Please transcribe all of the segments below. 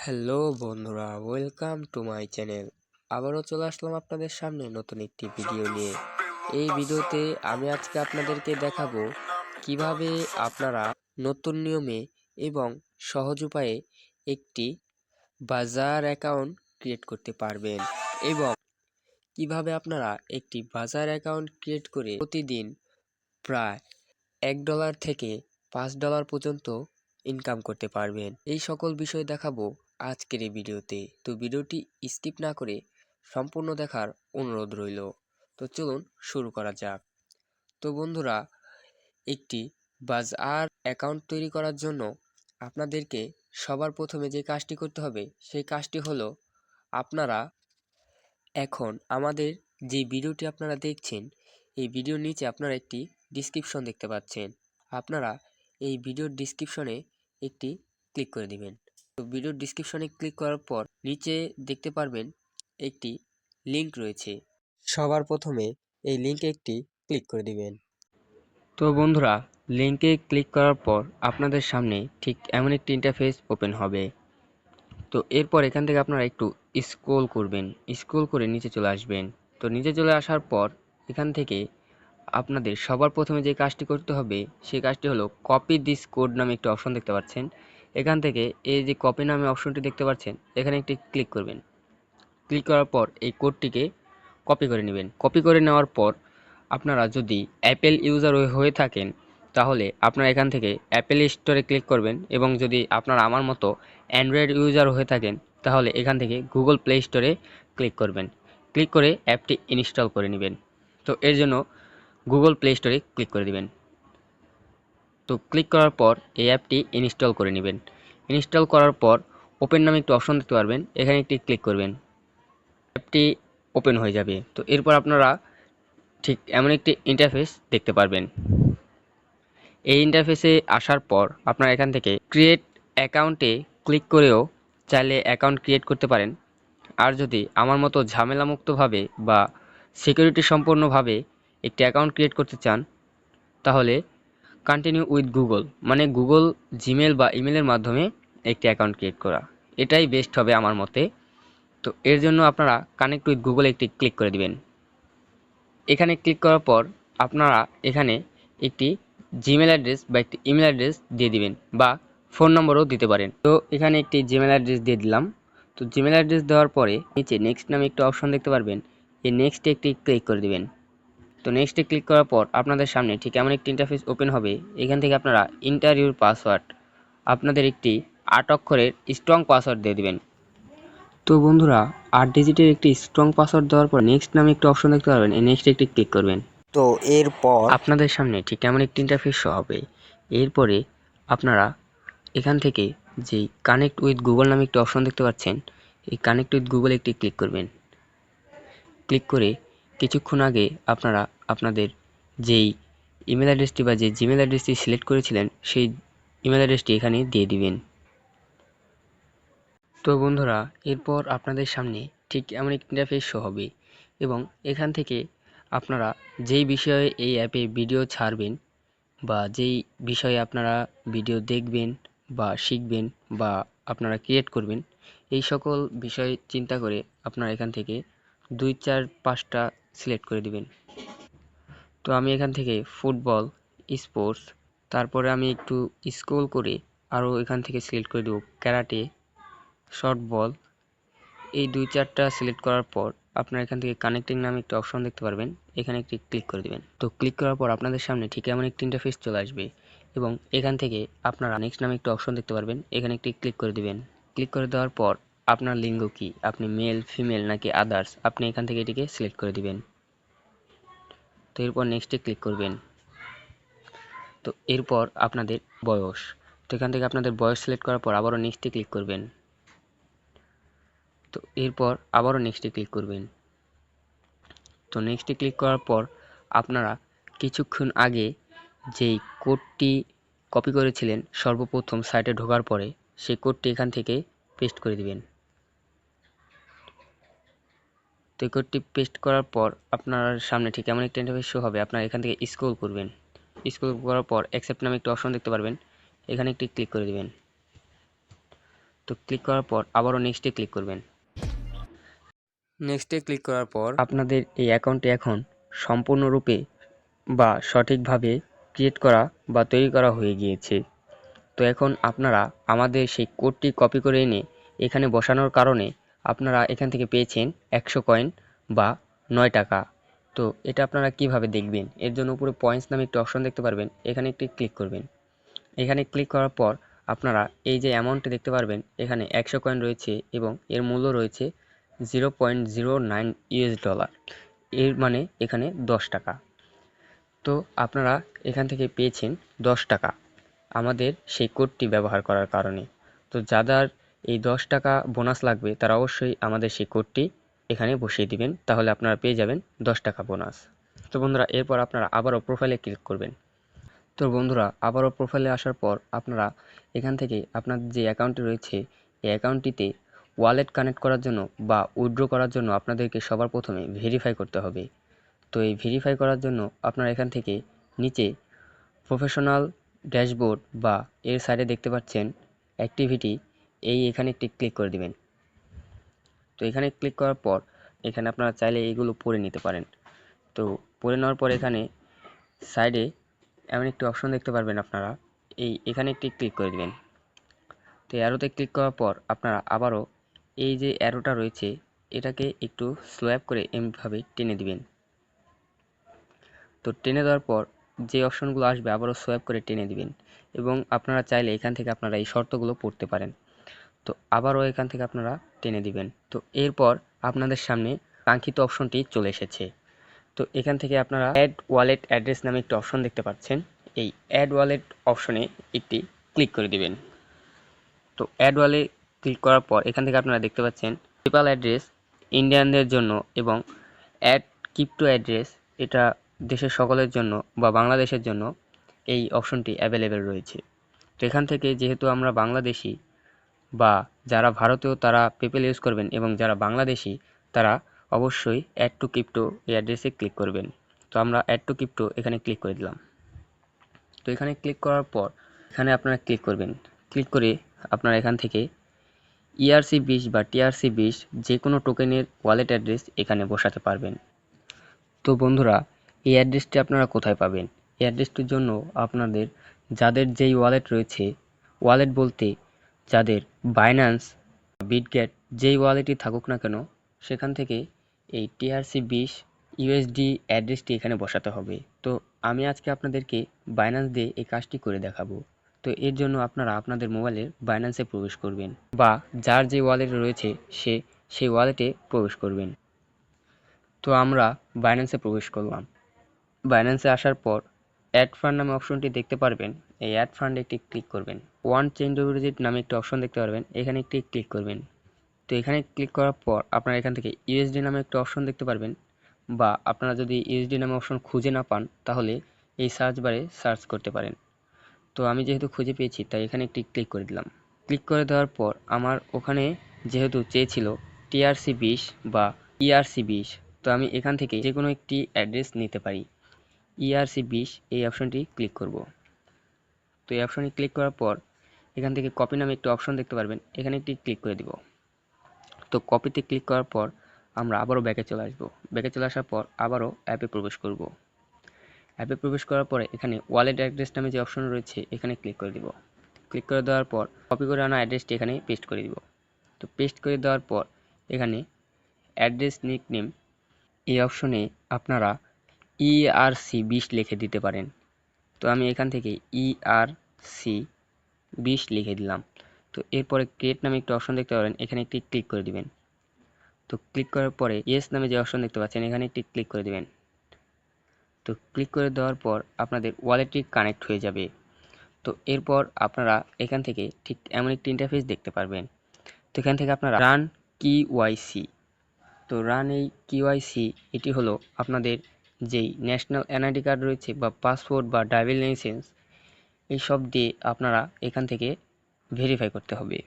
Hello বন্ধুরা, welcome to my channel. আবারও চলে আসলাম আপনাদের সামনে নতুন একটি ভিডিও নিয়ে। এই ভিডিওতে আমি আজকে আপনাদেরকে দেখাবো কিভাবে আপনারা নতুন নিয়মে এবং সহজ উপায়ে একটি বাজার অ্যাকাউন্ট ক্রিয়েট করতে পারবেন এবং কিভাবে আপনারা একটি বাজার অ্যাকাউন্ট ক্রিয়েট করে প্রতিদিন প্রায় $1 থেকে $5 পর্যন্ত ইনকাম করতে পারবেন। এই সকল বিষয় দেখাবো আজকের এই ভিডিওতে। তো ভিডিওটি স্কিপ না করে সম্পূর্ণ দেখার অনুরোধ রইল। তো চলুন শুরু করা যাক। তো বন্ধুরা, একটি বাজার অ্যাকাউন্ট তৈরি করার জন্য আপনাদেরকে সবার প্রথমে যে কাজটি করতে হবে সেই কাজটি হলো, আপনারা এখন আমাদের যে ভিডিওটি আপনারা দেখছেন এই ভিডিওর নিচে আপনারা একটি ডিসক্রিপশন দেখতে পাচ্ছেন। আপনারা এই ভিডিওর ডিসক্রিপশনে একটি ক্লিক করে দিবেন। তো ভিডিওর ডিসক্রিপশনে ক্লিক করার পর নিচে দেখতে পারবেন একটি লিংক রয়েছে। সবার প্রথমে এই লিংকে একটি ক্লিক করে দিবেন। তো বন্ধুরা, লিংকে ক্লিক করার পর আপনাদের সামনে ঠিক এমন একটি ইন্টারফেস ওপেন হবে। তো এরপর এখান থেকে আপনারা একটু স্ক্রল করবেন, স্ক্রল করে নিচে চলে আসবেন। তো নিচে চলে আসার পর এখান থেকে আপনাদের সবার প্রথমে যে কাজটি করতে হবে সেই কাজটি হলো কপি দিস কোড নামে একটি অপশন দেখতে পাচ্ছেন। এখান থেকে এই যে কপি নামে অপশনটি দেখতে পাচ্ছেন, এখানে একটি ক্লিক করবেন। ক্লিক করার পর এই কোডটিকে কপি করে নেবেন। কপি করে নেওয়ার পর আপনারা যদি অ্যাপেল ইউজার হয়ে থাকেন তাহলে আপনারা এখান থেকে অ্যাপেল স্টোরে ক্লিক করবেন, এবং যদি আপনারা আমার মতো অ্যান্ড্রয়েড ইউজার হয়ে থাকেন তাহলে এখান থেকে গুগল প্লে স্টোরে ক্লিক করবেন। ক্লিক করে অ্যাপটি ইনস্টল করে নেবেন। তো এর জন্য গুগল প্লে স্টোরে ক্লিক করে দিবেন। তো ক্লিক করার পর এই অ্যাপটি ইনস্টল করে নেবেন। ইনস্টল করার পর ওপেন নামে একটি অপশন দেখতে পারবেন, এখানে একটি ক্লিক করবেন। অ্যাপটি ওপেন হয়ে যাবে। তো এরপর আপনারা ঠিক এমন একটি ইন্টারফেস দেখতে পারবেন। এই ইন্টারফেসে আসার পর আপনারা এখান থেকে ক্রিয়েট অ্যাকাউন্টে ক্লিক করেও চাইলে অ্যাকাউন্ট ক্রিয়েট করতে পারেন। আর যদি আমার মতো ঝামেলামুক্তভাবে বা সিকিউরিটি সম্পন্নভাবে একটি অ্যাকাউন্ট ক্রিয়েট করতে চান তাহলে কন্টিনিউ উইথ গুগল, মানে গুগল জিমেল বা ইমেলের মাধ্যমে একটি অ্যাকাউন্ট ক্রিয়েট করা, এটাই বেস্ট হবে আমার মতে। তো এর জন্য আপনারা কানেক্ট উইথ গুগল একটি ক্লিক করে দিবেন। এখানে ক্লিক করার পর আপনারা এখানে একটি জিমেল অ্যাড্রেস বা একটি ইমেল অ্যাড্রেস দিয়ে দিবেন, বা ফোন নম্বরও দিতে পারেন। তো এখানে একটি জিমেল অ্যাড্রেস দিয়ে দিলাম। তো জিমেল অ্যাড্রেস দেওয়ার পরে নিচে নেক্সট নামে একটি অপশন দেখতে পারবেন, এই নেক্সটে একটি ক্লিক করে দিবেন। তো নেক্সটে ক্লিক করার পর আপনাদের সামনে ঠিক এমন একটি ইন্টারফেস ওপেন হবে। এখান থেকে আপনারা এন্টার ইউর পাসওয়ার্ড, আপনাদের একটি 8 অক্ষরের স্ট্রং পাসওয়ার্ড দিয়ে দিবেন। তো বন্ধুরা, 8 ডিজিটের একটি স্ট্রং পাসওয়ার্ড দেওয়ার পর নেক্সট নামে একটি অপশন দেখতে পারবেন, এই নেক্সটে একটি ক্লিক করবেন। তো এরপর আপনাদের সামনে ঠিক এমন একটি ইন্টারফেস শো হবে। এরপরে আপনারা এখান থেকে যেই কানেক্ট উইথ গুগল নামে একটি অপশন দেখতে পাচ্ছেন, এই কানেক্ট উইথ গুগল একটি ক্লিক করবেন। ক্লিক করে কিছুক্ষণ আগে আপনারা আপনাদের যেই ইমেল অ্যাড্রেসটি বা যে জিমেল অ্যাড্রেসটি সিলেক্ট করেছিলেন সেই ইমেল অ্যাড্রেসটি এখানে দিয়ে দিবেন। তো বন্ধুরা, এরপর আপনাদের সামনে ঠিক এমন একটি ইন্টারফেস শো হবে, এবং এখান থেকে আপনারা যেই বিষয়ে এই অ্যাপে ভিডিও ছাড়বেন বা যেই বিষয়ে আপনারা ভিডিও দেখবেন বা শিখবেন বা আপনারা ক্রিয়েট করবেন, এই সকল বিষয় চিন্তা করে আপনারা এখান থেকে 2, 4, 5টা সিলেক্ট করে দিবেন। তো আমি এখান থেকে ফুটবল, স্পোর্টস, তারপরে আমি একটু স্ক্রল করে আরও এখান থেকে সিলেক্ট করে দেব ক্যারাটে, শর্ট বল। এই 2, 4টা সিলেক্ট করার পর আপনারা এখান থেকে কানেক্টিং নামে একটি অপশন দেখতে পারবেন, এখানে একটি ক্লিক করে দিবেন। তো ক্লিক করার পর আপনাদের সামনে ঠিক এমন একটি ইন্টারফেস চলে আসবে, এবং এখান থেকে আপনারা নেক্সট নামে একটি অপশন দেখতে পারবেন, এখানে একটি ক্লিক করে দিবেন। ক্লিক করে দেওয়ার পর আপনার লিঙ্গ কি, আপনি মেল, ফিমেল নাকি আদার্স, আপনি এখান থেকে এটিকে সিলেক্ট করে দিবেন। তো এরপর নেক্সটে ক্লিক করবেন। তো এরপর আপনাদের বয়স, তো এখান থেকে আপনাদের বয়স সিলেক্ট করার পর আবারও নেক্সটে ক্লিক করবেন। তো এরপর আবারও নেক্সটে ক্লিক করবেন। তো নেক্সটে ক্লিক করার পর আপনারা কিছুক্ষণ আগে যেই কোডটি কপি করেছিলেন সর্বপ্রথম সাইটে ঢোকার পরে, সেই কোডটি এখান থেকে পেস্ট করে দিবেন। তো এই কোডটি পেস্ট করার পর আপনার সামনে ঠিক এমন একটা ইন্টারফেস শো হবে। আপনারা এখান থেকে স্ক্রল করবেন। স্ক্রল করার পর অ্যাকসেপ্ট নামে একটা অপশন দেখতে পারবেন, এখানে একটি ক্লিক করে দিবেন। তো ক্লিক করার পর আবারও নেক্সটে ক্লিক করবেন। নেক্সটে ক্লিক করার পর আপনাদের এই অ্যাকাউন্টটি এখন সম্পূর্ণরূপে বা সঠিকভাবে ক্রিয়েট করা বা তৈরি করা হয়ে গিয়েছে। তো এখন আপনারা আমাদের সেই কোডটি কপি করে এনে এখানে বসানোর কারণে আপনারা এখান থেকে পেয়েছেন 100 কয়েন বা 9 টাকা। তো এটা আপনারা কিভাবে দেখবেন? এর জন্য উপরে পয়েন্টস নামে একটি অপশন দেখতে পারবেন, এখানে একটি ক্লিক করবেন। এখানে ক্লিক করার পর আপনারা এই যে অ্যামাউন্টটি দেখতে পারবেন, এখানে 100 কয়েন রয়েছে এবং এর মূল্য রয়েছে $0.09। এর মানে এখানে 10 টাকা। তো আপনারা এখান থেকে পেয়েছেন 10 টাকা আমাদের সেই কোডটি ব্যবহার করার কারণে। তো যাদের এই 10 টাকা বোনাস লাগবে তারা অবশ্যই আমাদের সেই কোডটি এখানে বসিয়ে দিবেন, তাহলে আপনারা পেয়ে যাবেন 10 টাকা বোনাস। তো বন্ধুরা এরপর আপনারা আবারও প্রোফাইলে ক্লিক করবেন। তো বন্ধুরা আবারও প্রোফাইলে আসার পর আপনারা এখান থেকে আপনাদের যে অ্যাকাউন্টটি রয়েছে এই অ্যাকাউন্টটিতে ওয়ালেট কানেক্ট করার জন্য বা উইথড্র করার জন্য আপনাদেরকে সবার প্রথমে ভেরিফাই করতে হবে। তো এই ভেরিফাই করার জন্য আপনারা এখান থেকে নিচে প্রফেশনাল ড্যাশবোর্ড বা এর সাইডে দেখতে পাচ্ছেন অ্যাক্টিভিটি, এখানে একটি ক্লিক করে দিবেন। তো এখানে ক্লিক করার পর এখানে আপনারা চাইলে এইগুলো পড়ে নিতে পারেন। তো পড়ে নেওয়ার পর এখানে সাইডে এমন একটি অপশন দেখতে পারবেন আপনারা, এখানে একটি ক্লিক করে দিবেন। তো অ্যারোতে ক্লিক করার পর আপনারা আবারও এই যে অ্যারোটা রয়েছে এটাকে একটু সোয়াইপ করে এমনিভাবে টেনে দিবেন। তো টেনে দেওয়ার পর যে অপশনগুলো আসবে আবারও সোয়াইপ করে টেনে দিবেন এবং আপনারা চাইলে এখান থেকে আপনারা এই শর্তগুলো পড়তে পারেন। তো আবারও এখান থেকে আপনারা টেনে দিবেন। তো এরপর আপনাদের সামনে কাঙ্ক্ষিত অপশনটি চলে এসেছে। তো এখান থেকে আপনারা অ্যাড ওয়ালেট অ্যাড্রেস নামে একটি অপশন দেখতে পাচ্ছেন, এই অ্যাড ওয়ালেট অপশনে একটি ক্লিক করে দিবেন। তো অ্যাড ওয়ালেট ক্লিক করার পর এখান থেকে আপনারা দেখতে পাচ্ছেন পেপ্যাল অ্যাড্রেস ইন্ডিয়ানদের জন্য এবং অ্যাড ক্রিপ্টো অ্যাড্রেস এটা দেশের সকলের জন্য বা বাংলাদেশের জন্য এই অপশনটি অ্যাভেলেবেল রয়েছে। তো এখান থেকে যেহেতু আমরা বাংলাদেশি বা যারা ভারতীয় তারা পেপ্যাল ইউজ করবেন এবং যারা বাংলাদেশি তারা অবশ্যই অ্যাড টু ক্রিপ্টো এই অ্যাড্রেসে ক্লিক করবেন। তো আমরা অ্যাড টু ক্রিপ্টো এখানে ক্লিক করে দিলাম। তো এখানে ক্লিক করার পর এখানে আপনারা ক্লিক করবেন। ক্লিক করে আপনারা এখান থেকে ERC20 বা TRC20 যে কোনো টোকেনের ওয়ালেট অ্যাড্রেস এখানে বসাতে পারবেন। তো বন্ধুরা এই অ্যাড্রেসটি আপনারা কোথায় পাবেন? এই অ্যাড্রেসটির জন্য আপনাদের যাদের যেই ওয়ালেট রয়েছে, ওয়ালেট বলতে যাদের বাইন্যান্স, বিটগেট যেই ওয়ালেটই থাকুক না কেন সেখান থেকে এই TRC20 USD অ্যাড্রেসটি এখানে বসাতে হবে। তো আমি আজকে আপনাদেরকে বাইন্যান্স দিয়ে এই কাজটি করে দেখাবো। তো এর জন্য আপনারা আপনাদের মোবাইলের বাইন্যান্সে প্রবেশ করবেন বা যার যে ওয়ালেট রয়েছে সেই ওয়ালেটে প্রবেশ করবেন। তো আমরা বাইন্যান্সে প্রবেশ করলাম। বাইন্যান্সে আসার পর অ্যাড ফান্ড নামে অপশনটি দেখতে পারবেন, এই অ্যাড ফান্ডে একটি ক্লিক করবেন। ওয়ান চেইন ডিপোজিট নামে একটি অপশন দেখতে পারবেন, এখানে একটি ক্লিক করবেন। তো এখানে ক্লিক করার পর আপনারা এখান থেকে ইউএসডি নামে একটা অপশন দেখতে পারবেন, বা আপনারা যদি ইউএসডি নামে অপশন খুঁজে না পান তাহলে এই সার্চ বারে সার্চ করতে পারেন। তো আমি যেহেতু খুঁজে পেয়েছি তাই এখানে একটি ক্লিক করে দিলাম। ক্লিক করে দেওয়ার পর আমার ওখানে যেহেতু চেয়েছিল TRC20 বা ERC20, তো আমি এখান থেকে যে কোনো একটি অ্যাড্রেস নিতে পারি। ERC20 এই অপশনটি ক্লিক করব। তো এই অপশনে ক্লিক করার পর এখান থেকে কপি নামে একটি অপশন দেখতে পারবেন, এখানে একটি ক্লিক করে দিব। তো কপিতে ক্লিক করার পর আমরা আবারও ব্যাকে চলে আসব। ব্যাকে চলে আসার পর আবারও অ্যাপে প্রবেশ করব। অ্যাপে প্রবেশ করার পরে এখানে ওয়ালেট অ্যাড্রেস নামে যে অপশন রয়েছে এখানে ক্লিক করে দিব। ক্লিক করে দেওয়ার পর কপি করে আনা অ্যাড্রেসটি এখানে পেস্ট করে দিব। তো পেস্ট করে দেওয়ার পর এখানে অ্যাড্রেস নিকনেম এই অপশনে আপনারা ERC20 লিখে দিতে পারেন। তো আমি এখান থেকে ERC20 লিখে দিলাম। তো এরপরে ক্রিয়েট নামে একটি অপশন দেখতে পারেন, এখানে একটি ক্লিক করে দিবেন। তো ক্লিক করার পরে ইয়েস নামে যে অপশন দেখতে পাচ্ছেন এখানে একটি ক্লিক করে দিবেন। তো ক্লিক করে দেওয়ার পর আপনাদের ওয়ালেটটি কানেক্ট হয়ে যাবে। তো এরপর আপনারা এখান থেকে ঠিক এমন একটি ইন্টারফেস দেখতে পারবেন। তো এখান থেকে আপনারা রান KYC, তো রান এই KYC এটি হলো আপনাদের যেই ন্যাশনাল NID কার্ড রয়েছে বা পাসপোর্ট বা ড্রাইভিং লাইসেন্স এইসব দিয়ে আপনারা এখান থেকে ভেরিফাই করতে হবে।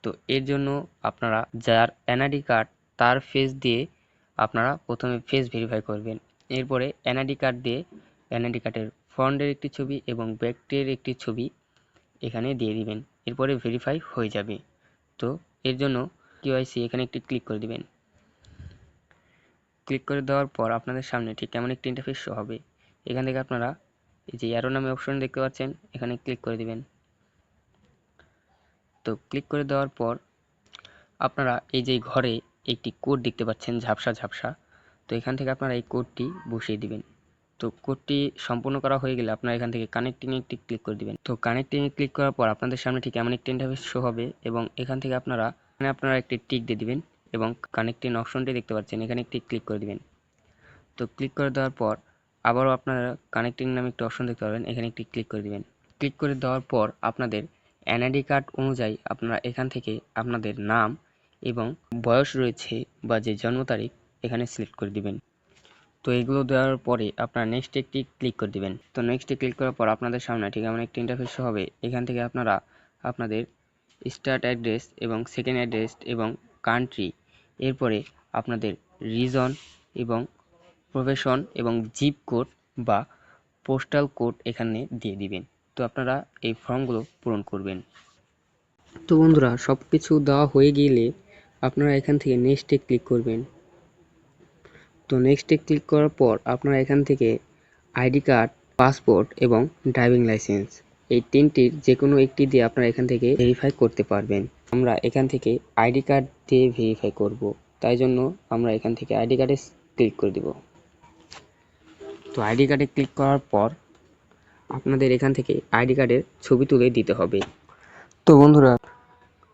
তো এর জন্য আপনারা যার NID কার্ড তার ফেস দিয়ে আপনারা প্রথমে ফেস ভেরিফাই করবেন। এরপরে NID কার্ড দিয়ে NID কার্ডের ফ্রন্টের একটি ছবি এবং ব্যাকের একটি ছবি এখানে দিয়ে দিবেন। এরপরে ভেরিফাই হয়ে যাবে। তো এর জন্য কেওয়াইসি এখানে একটি ক্লিক করে দিবেন। ক্লিক করে দেওয়ার পর আপনাদের সামনে ঠিক এমন একটি ইন্টারফেস শো হবে। এখান থেকে আপনারা এই যে অ্যারো নামে অপশন দেখতে পাচ্ছেন, এখানে ক্লিক করে দিবেন। তো ক্লিক করে দেওয়ার পর আপনারা এই যে ঘরে একটি কোড দেখতে পাচ্ছেন ঝাপসা ঝাপসা, তো এখান থেকে আপনারা এই কোডটি বসিয়ে দিবেন। তো কোডটি সম্পূর্ণ করা হয়ে গেলে আপনারা এখান থেকে কানেক্টিং একটি ক্লিক করে দিবেন। তো কানেক্টিং এ ক্লিক করার পর আপনাদের সামনে ঠিক এমন একটি ইন্টারফেস শো হবে এবং এখান থেকে আপনারা একটি টিক দিয়ে দিবেন এবং কানেক্টিং অপশনটি দেখতে পাচ্ছেন, এখানে একটি ক্লিক করে দিবেন। তো ক্লিক করে দেওয়ার পর আবারও আপনারা কানেক্টিং নামে একটি অপশন দেখতে পাবেন, এখানে একটি ক্লিক করে দিবেন। ক্লিক করে দেওয়ার পর আপনাদের এনআইডি কার্ড অনুযায়ী আপনারা এখান থেকে আপনাদের নাম এবং বয়স রয়েছে বা যে জন্ম তারিখ এখানে সিলেক্ট করে দিবেন। তো এগুলো দেওয়ার পরে আপনারা নেক্সট একটি ক্লিক করে দিবেন। তো নেক্সটে ক্লিক করার পর আপনাদের সামনে ঠিক এমন একটি ইন্টারফেস হবে। এখান থেকে আপনারা আপনাদের স্টার্ট অ্যাড্রেস এবং সেকেন্ড অ্যাড্রেস এবং কান্ট্রি, এরপরে আপনাদের রিজন এবং প্রফেশন এবং জিপ কোড বা পোস্টাল কোড এখানে দিয়ে দিবেন। তো আপনারা এই ফর্মগুলো পূরণ করবেন। তো বন্ধুরা, সব কিছু দেওয়া হয়ে গেলে আপনারা এখান থেকে নেক্সটে ক্লিক করবেন। তো নেক্সটে ক্লিক করার পর আপনারা এখান থেকে আইডি কার্ড, পাসপোর্ট এবং ড্রাইভিং লাইসেন্স এই তিনটির যে কোনো একটি দিয়ে আপনারা এখান থেকে ভেরিফাই করতে পারবেন। আমরা এখান থেকে আইডি কার্ড দিয়ে ভেরিফাই করব, তাই জন্য আমরা এখান থেকে আইডি কার্ডে ক্লিক করে দিব। তো আইডি কার্ডে ক্লিক করার পর আপনাদের এখান থেকে আইডি কার্ডের ছবি তুলে দিতে হবে। তো বন্ধুরা,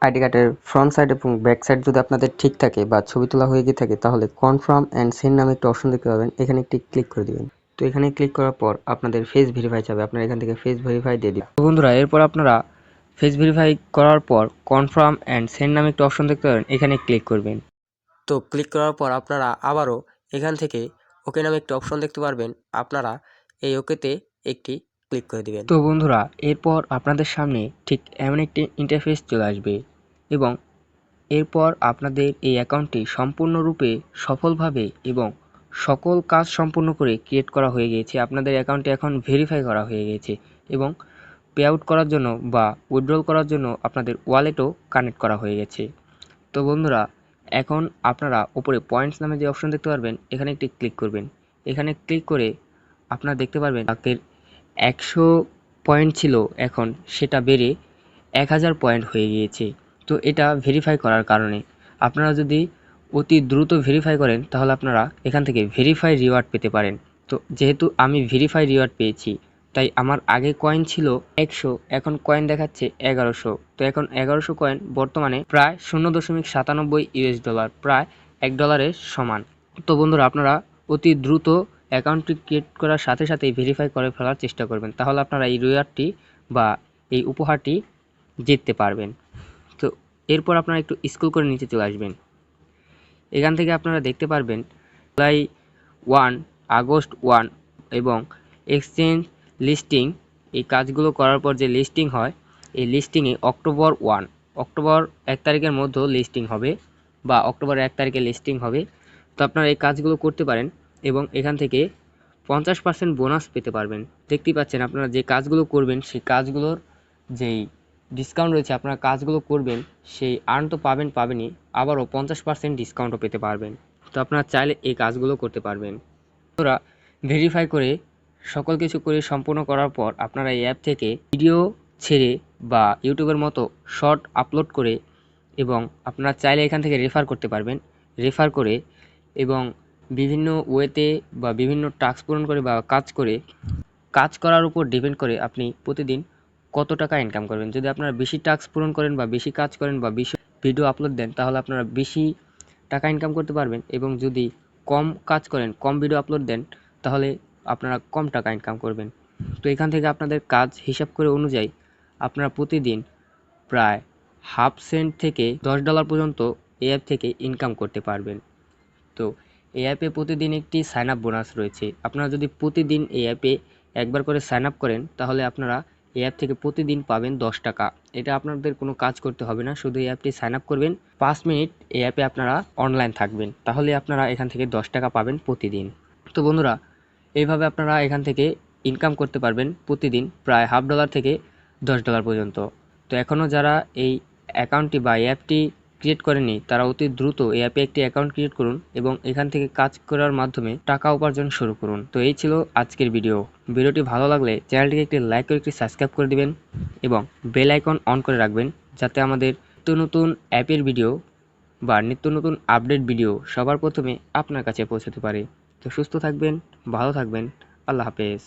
আইডি কার্ডের ফ্রন্ট সাইড এবং ব্যাক সাইড যদি আপনাদের ঠিক থাকে বা ছবি তোলা হয়ে গিয়ে থাকে, তাহলে কনফার্ম অ্যান্ড সেন্ড নামে একটা অপশন দেখতে পাবেন, এখানে একটি ক্লিক করে দিবেন। তো এখানে ক্লিক করার পর আপনাদের ফেস ভেরিফাই চাবে, আপনারা এখান থেকে ফেস ভেরিফাই দিয়ে দিবেন। তো বন্ধুরা, এরপর আপনারা ফেস ভেরিফাই করার পর কনফার্ম অ্যান্ড সেন্ড নামে একটা অপশন দেখতে পাবেন, এখানে ক্লিক করবেন। তো ক্লিক করার পর আপনারা আবারও এখান থেকে ওকে নামে একটা অপশন দেখতে পারবেন, আপনারা এই ওকেতে একটি ক্লিক করে দিবেন। তো বন্ধুরা, এরপর আপনাদের সামনে ঠিক এমন একটি ইন্টারফেস চলে আসবে এবং এরপর আপনাদের এই অ্যাকাউন্টটি সম্পূর্ণরূপে সফলভাবে এবং সকল কাজ সম্পূর্ণ করে ক্রিয়েট করা হয়ে গিয়েছে। আপনাদের অ্যাকাউন্টটি এখন ভেরিফাই করা হয়ে গেছে এবং পে আউট করার জন্য বা উইথড্রল করার জন্য আপনাদের ওয়ালেটও কানেক্ট করা হয়ে গেছে। তো বন্ধুরা, এখন আপনারা উপরে পয়েন্টস নামে যে অপশন দেখতে পারবেন, এখানে একটি ক্লিক করবেন। এখানে ক্লিক করে আপনারা দেখতে পারবেন আপনাদের 100 পয়েন্ট ছিল, এখন সেটা বেড়ে 1000 পয়েন্ট হয়ে গিয়েছে। তো এটা ভেরিফাই করার কারণে আপনারা যদি অতি দ্রুত ভেরিফাই করেন, তাহলে আপনারা এখান থেকে ভেরিফাই রিওয়ার্ড পেতে পারেন। তো যেহেতু আমি ভেরিফাই রিওয়ার্ড পেয়েছি, তাই আমার আগে কয়েন ছিল 100, এখন কয়েন দেখাচ্ছে 1100। তো এখন 1100 কয়েন বর্তমানে প্রায় 0.97 ইউএস ডলার, প্রায় $1 সমান। তো বন্ধুরা, আপনারা অতি দ্রুত অ্যাকাউন্টটি ক্রিয়েট করার সাথে সাথেই ভেরিফাই করে ফেলার চেষ্টা করবেন, তাহলে আপনারা এই রিওয়ার্ডটি বা এই উপহারটি জিততে পারবেন। তো এরপর আপনারা একটু স্ক্রল করে নিচে চলে আসবেন। এখান থেকে আপনারা দেখতে পারবেন জুলাই 1, আগস্ট 1 এবং এক্সচেঞ্জ লিস্টিং, এই কাজগুলো করার পর যে লিস্টিং হয়, এই লিস্টিংয়ে অক্টোবর 1 তারিখের মধ্যে লিস্টিং হবে বা অক্টোবর 1 তারিখে লিস্টিং হবে। তো আপনারা এই কাজগুলো করতে পারেন এবং এখান থেকে 50% বোনাস পেতে পারবেন। দেখতেই পাচ্ছেন আপনারা যে কাজগুলো করবেন সেই কাজগুলোর যেই ডিসকাউন্ট রয়েছে, আপনারা কাজগুলো করবেন সেই আর্ন তো পাবেনই, আবারও 50% ডিসকাউন্টও পেতে পারবেন। তো আপনারা চাইলে এই কাজগুলো করতে পারবেন। ওরা ভেরিফাই করে সকল কিছু করে সম্পূর্ণ করার পর আপনারা এই অ্যাপ থেকে ভিডিও ছেড়ে বা ইউটিউবের মতো শর্ট আপলোড করে এবং আপনারা চাইলে এখান থেকে রেফার করতে পারবেন। রেফার করে এবং বিভিন্ন ওয়েতে বা বিভিন্ন টাস্ক পূরণ করে বা কাজ করার উপর ডিপেন্ড করে আপনি প্রতিদিন কত টাকা ইনকাম করবেন। যদি আপনারা বেশি টাস্ক পূরণ করেন বা বেশি কাজ করেন বা বেশি ভিডিও আপলোড দেন, তাহলে আপনারা বেশি টাকা ইনকাম করতে পারবেন এবং যদি কম কাজ করেন, কম ভিডিও আপলোড দেন, তাহলে আপনারা কম টাকা ইনকাম করবেন। তো এখান থেকে আপনাদের কাজ হিসাব করে অনুযায়ী আপনারা প্রতিদিন প্রায় ½ সেন্ট থেকে $10 পর্যন্ত এই অ্যাপ থেকে ইনকাম করতে পারবেন। তো এই অ্যাপে প্রতিদিন একটি সাইন আপ বোনাস রয়েছে। আপনারা যদি প্রতিদিন এই অ্যাপে একবার করে সাইন আপ করেন, তাহলে আপনারা এই অ্যাপ থেকে প্রতিদিন পাবেন 10 টাকা। এটা আপনাদের কোনো কাজ করতে হবে না, শুধু এই অ্যাপটি সাইন আপ করবেন, 5 মিনিট এই অ্যাপে আপনারা অনলাইন থাকবেন, তাহলে আপনারা এখান থেকে 10 টাকা পাবেন প্রতিদিন। তো বন্ধুরা, এইভাবে আপনারা এখান থেকে ইনকাম করতে পারবেন প্রতিদিন প্রায় $50 থেকে $10 পর্যন্ত। তো এখনও যারা এই অ্যাকাউন্টটি বা অ্যাপটি ক্রিয়েট করেনি তারা অতি দ্রুত এই অ্যাপে একটি অ্যাকাউন্ট ক্রিয়েট করুন এবং এখান থেকে কাজ করার মাধ্যমে টাকা উপার্জন শুরু করুন। তো এই ছিল আজকের ভিডিওটি ভালো লাগলে চ্যানেলটিকে একটি লাইক করে একটি সাবস্ক্রাইব করে দিবেন এবং বেল আইকন অন করে রাখবেন, যাতে আমাদের নিত্য নতুন অ্যাপের ভিডিও বা নিত্য নতুন আপডেট ভিডিও সবার প্রথমে আপনার কাছে পৌঁছাতে পারে। তো সুস্থ থাকবেন, ভালো থাকবেন, আল্লাহ হাফেজ।